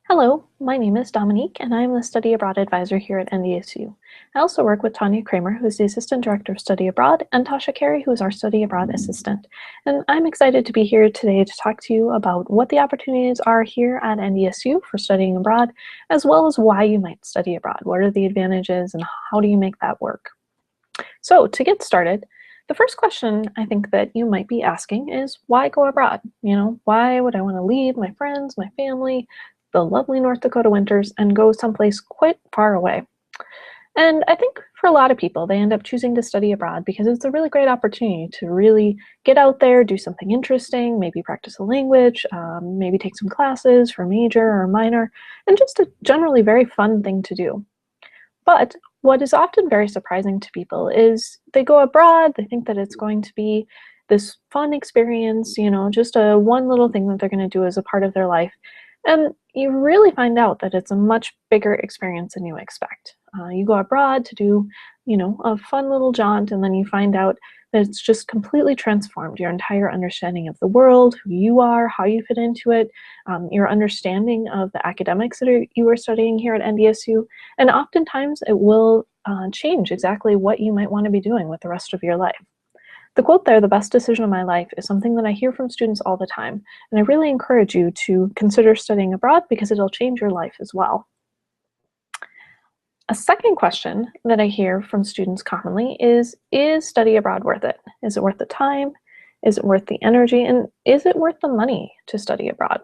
Hello, my name is Dominique, and I am the Study Abroad Advisor here at NDSU. I also work with Tanya Kramer, who is the Assistant Director of Study Abroad, and Tasha Carey, who is our Study Abroad Assistant. And I'm excited to be here today to talk to you about what the opportunities are here at NDSU for studying abroad, as well as why you might study abroad. What are the advantages, and how do you make that work? So to get started, the first question I think that you might be asking is, why go abroad? Why would I want to leave my friends, my family, the lovely North Dakota winters, and go someplace quite far away? And I think for a lot of people, they end up choosing to study abroad because it's a really great opportunity to really get out there, do something interesting, maybe practice a language, maybe take some classes for major or minor, and just a generally very fun thing to do. But what is often very surprising to people is they go abroad, they think that it's going to be this fun experience, just a one little thing that they're going to do as a part of their life. And you really find out that it's a much bigger experience than you expect. You go abroad to do, a fun little jaunt, and then you find out that it's just completely transformed your entire understanding of the world, who you are, how you fit into it, your understanding of the academics that you are studying here at NDSU, and oftentimes it will change exactly what you might want to be doing with the rest of your life. The quote there, "the best decision of my life," is something that I hear from students all the time, and I really encourage you to consider studying abroad because it'll change your life as well. A second question that I hear from students commonly is study abroad worth it? Is it worth the time? Is it worth the energy? And is it worth the money to study abroad?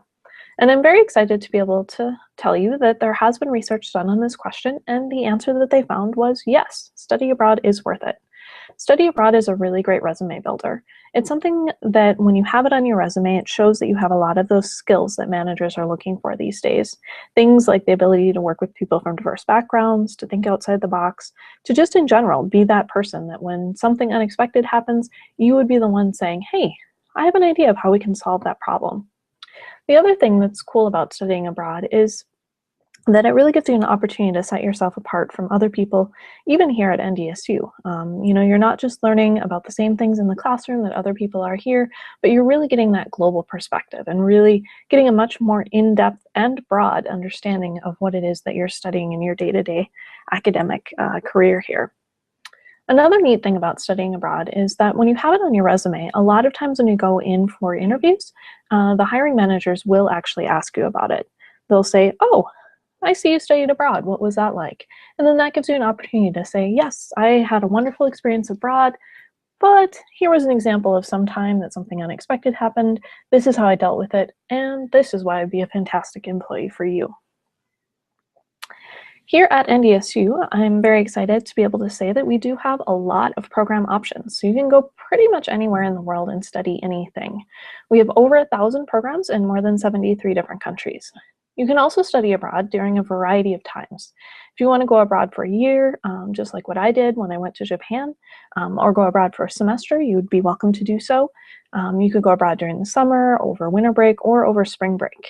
And I'm very excited to be able to tell you that there has been research done on this question, and the answer that they found was yes, study abroad is worth it. Study abroad is a really great resume builder. It's something that when you have it on your resume, it shows that you have a lot of those skills that managers are looking for these days. Things like the ability to work with people from diverse backgrounds, to think outside the box, to just in general be that person that when something unexpected happens, you would be the one saying, "Hey, I have an idea of how we can solve that problem." The other thing that's cool about studying abroad is that it really gives you an opportunity to set yourself apart from other people, even here at NDSU. You're not just learning about the same things in the classroom that other people are here, but you're really getting that global perspective and really getting a much more in-depth and broad understanding of what it is that you're studying in your day-to-day academic career here. Another neat thing about studying abroad is that when you have it on your resume, a lot of times when you go in for interviews, the hiring managers will actually ask you about it. They'll say, "Oh, I see you studied abroad. What was that like?" And then that gives you an opportunity to say, "Yes, I had a wonderful experience abroad, but here was an example of some time that something unexpected happened. This is how I dealt with it, and this is why I'd be a fantastic employee for you." Here at NDSU, I'm very excited to be able to say that we do have a lot of program options. So you can go pretty much anywhere in the world and study anything. We have over 1,000 programs in more than 73 different countries. You can also study abroad during a variety of times. If you want to go abroad for a year, just like what I did when I went to Japan, or go abroad for a semester, you would be welcome to do so. You could go abroad during the summer, over winter break, or over spring break.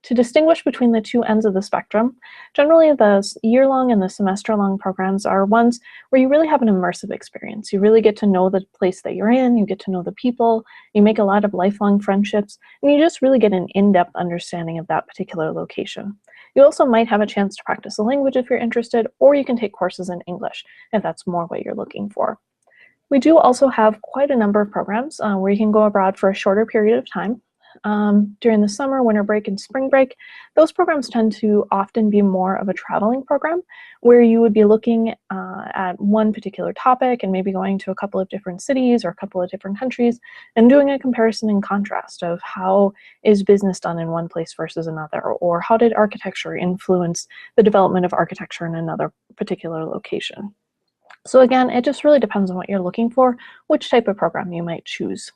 To distinguish between the two ends of the spectrum, generally the year-long and the semester-long programs are ones where you really have an immersive experience. You really get to know the place that you're in, you get to know the people, you make a lot of lifelong friendships, and you just really get an in-depth understanding of that particular location. You also might have a chance to practice a language if you're interested, or you can take courses in English if that's more what you're looking for. We do also have quite a number of programs where you can go abroad for a shorter period of time. During the summer, winter break, and spring break, those programs tend to often be more of a traveling program where you would be looking at one particular topic and maybe going to a couple of different cities or a couple of different countries and doing a comparison and contrast of how is business done in one place versus another, or how did architecture influence the development of architecture in another particular location. So again, it just really depends on what you're looking for, which type of program you might choose.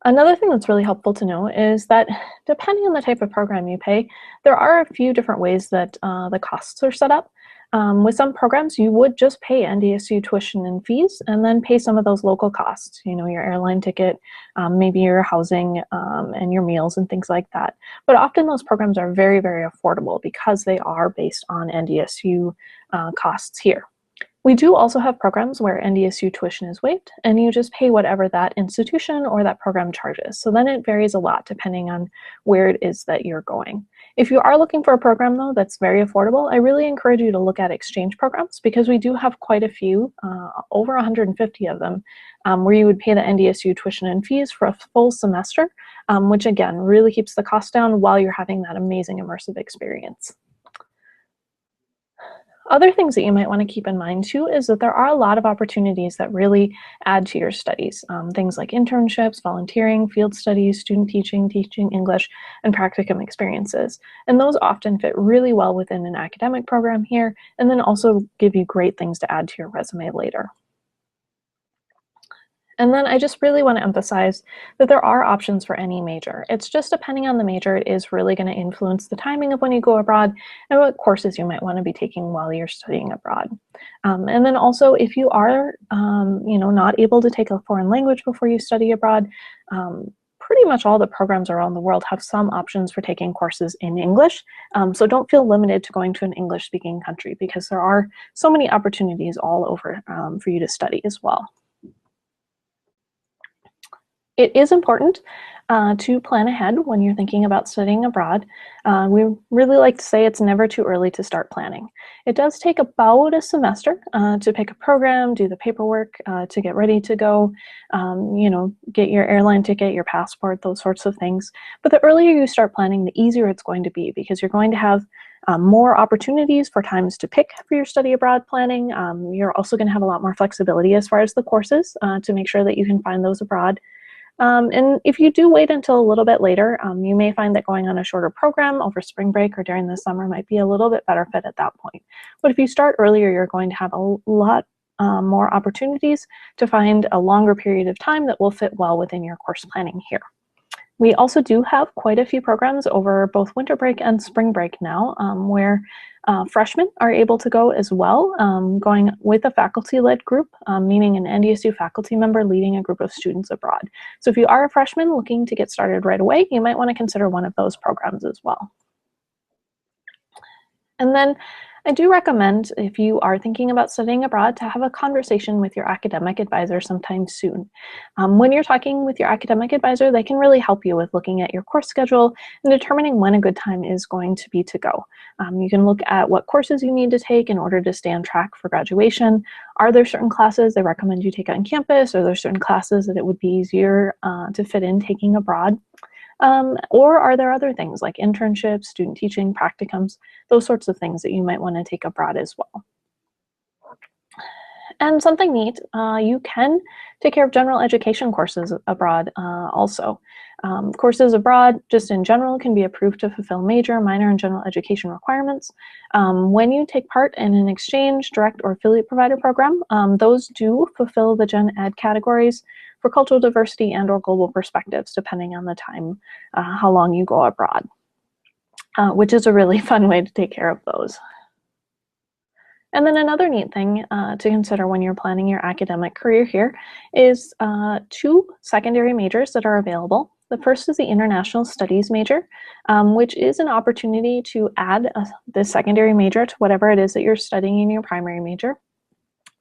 Another thing that's really helpful to know is that depending on the type of program you pay, there are a few different ways that the costs are set up. With some programs, you would just pay NDSU tuition and fees and then pay some of those local costs, your airline ticket, maybe your housing and your meals and things like that. But often those programs are very, very affordable because they are based on NDSU costs here. We do also have programs where NDSU tuition is waived, and you just pay whatever that institution or that program charges. So then it varies a lot depending on where it is that you're going. If you are looking for a program, though, that's very affordable, I really encourage you to look at exchange programs because we do have quite a few, over 150 of them, where you would pay the NDSU tuition and fees for a full semester, which again really keeps the cost down while you're having that amazing immersive experience. Other things that you might want to keep in mind too is that there are a lot of opportunities that really add to your studies. Things like internships, volunteering, field studies, student teaching, teaching English, and practicum experiences. And those often fit really well within an academic program here, and then also give you great things to add to your resume later. And then I just really want to emphasize that there are options for any major. It's just depending on the major, it is really going to influence the timing of when you go abroad and what courses you might want to be taking while you're studying abroad. And then also, if you are, not able to take a foreign language before you study abroad, pretty much all the programs around the world have some options for taking courses in English. So don't feel limited to going to an English-speaking country because there are so many opportunities all over for you to study as well. It is important to plan ahead when you're thinking about studying abroad. We really like to say it's never too early to start planning. It does take about a semester to pick a program, do the paperwork, to get ready to go, get your airline ticket, your passport, those sorts of things. But the earlier you start planning, the easier it's going to be because you're going to have more opportunities for times to pick for your study abroad planning. You're also going to have a lot more flexibility as far as the courses to make sure that you can find those abroad. And if you do wait until a little bit later, you may find that going on a shorter program over spring break or during the summer might be a little bit better fit at that point. But if you start earlier, you're going to have a lot more opportunities to find a longer period of time that will fit well within your course planning here. We also do have quite a few programs over both winter break and spring break now where freshmen are able to go as well, going with a faculty-led group, meaning an NDSU faculty member leading a group of students abroad. So if you are a freshman looking to get started right away, you might want to consider one of those programs as well. And then I do recommend, if you are thinking about studying abroad, to have a conversation with your academic advisor sometime soon. When you're talking with your academic advisor, they can really help you with looking at your course schedule and determining when a good time is going to be to go. You can look at what courses you need to take in order to stay on track for graduation. Are there certain classes they recommend you take on campus? Or are there certain classes that it would be easier to fit in taking abroad? Or are there other things like internships, student teaching, practicums, those sorts of things that you might want to take abroad as well? And something neat, you can take care of general education courses abroad also. Courses abroad, just in general, can be approved to fulfill major, minor, and general education requirements. When you take part in an exchange, direct, or affiliate provider program, those do fulfill the gen ed categories for cultural diversity and or global perspectives, depending on the time, how long you go abroad, which is a really fun way to take care of those. And then another neat thing to consider when you're planning your academic career here is 2 secondary majors that are available. The first is the International Studies major, which is an opportunity to add the secondary major to whatever it is that you're studying in your primary major.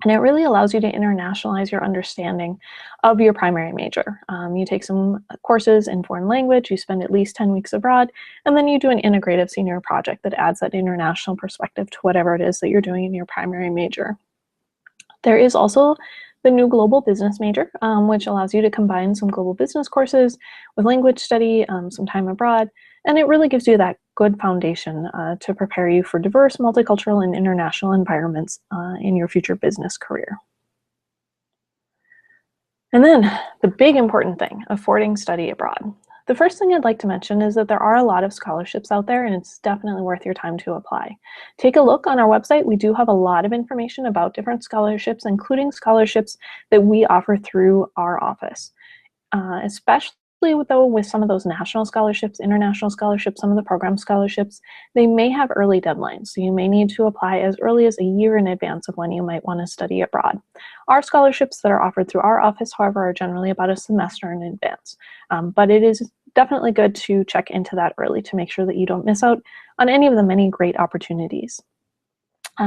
And it really allows you to internationalize your understanding of your primary major. You take some courses in foreign language, you spend at least 10 weeks abroad, and then you do an integrative senior project that adds that international perspective to whatever it is that you're doing in your primary major. There is also the new global business major, which allows you to combine some global business courses with language study, some time abroad, and it really gives you that good foundation to prepare you for diverse, multicultural, and international environments in your future business career. And then the big important thing, affording study abroad. The first thing I'd like to mention is that there are a lot of scholarships out there, and it's definitely worth your time to apply. Take a look on our website. We do have a lot of information about different scholarships, including scholarships that we offer through our office, especially with some of those national scholarships, international scholarships, some of the program scholarships, they may have early deadlines. So you may need to apply as early as a year in advance of when you might want to study abroad. Our scholarships that are offered through our office, however, are generally about a semester in advance. But it is definitely good to check into that early to make sure that you don't miss out on any of the many great opportunities.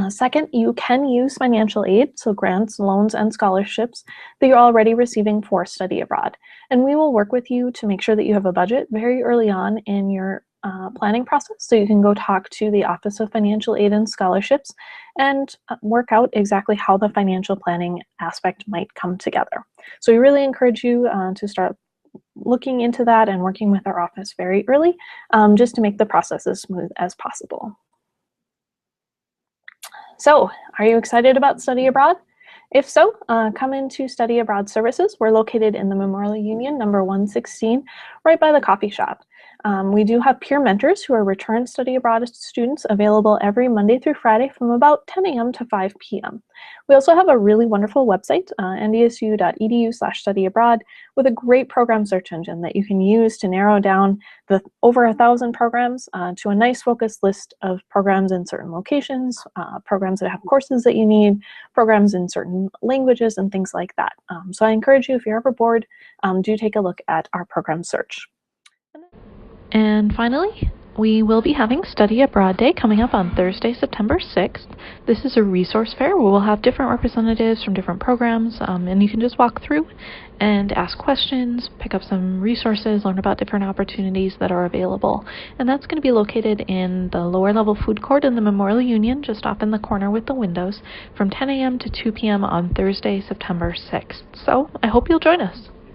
Second, you can use financial aid, so grants, loans, and scholarships that you're already receiving for study abroad. And we will work with you to make sure that you have a budget very early on in your planning process, so you can go talk to the Office of Financial Aid and Scholarships and work out exactly how the financial planning aspect might come together. So we really encourage you to start looking into that and working with our office very early, just to make the process as smooth as possible. So, are you excited about study abroad? If so, come into Study Abroad Services. We're located in the Memorial Union, number 116, right by the coffee shop. We do have peer mentors who are return study abroad students available every Monday through Friday from about 10 a.m. to 5 p.m. We also have a really wonderful website, ndsu.edu/studyabroad, with a great program search engine that you can use to narrow down the over 1,000 programs to a nice focused list of programs in certain locations, programs that have courses that you need, programs in certain languages, and things like that. So I encourage you, if you're ever bored, do take a look at our program search. And finally, we will be having Study Abroad Day coming up on Thursday, September 6th. This is a resource fair where we'll have different representatives from different programs, and you can just walk through and ask questions, pick up some resources, learn about different opportunities that are available. And that's going to be located in the lower level food court in the Memorial Union, just off in the corner with the windows, from 10 a.m. to 2 p.m. on Thursday, September 6th. So I hope you'll join us.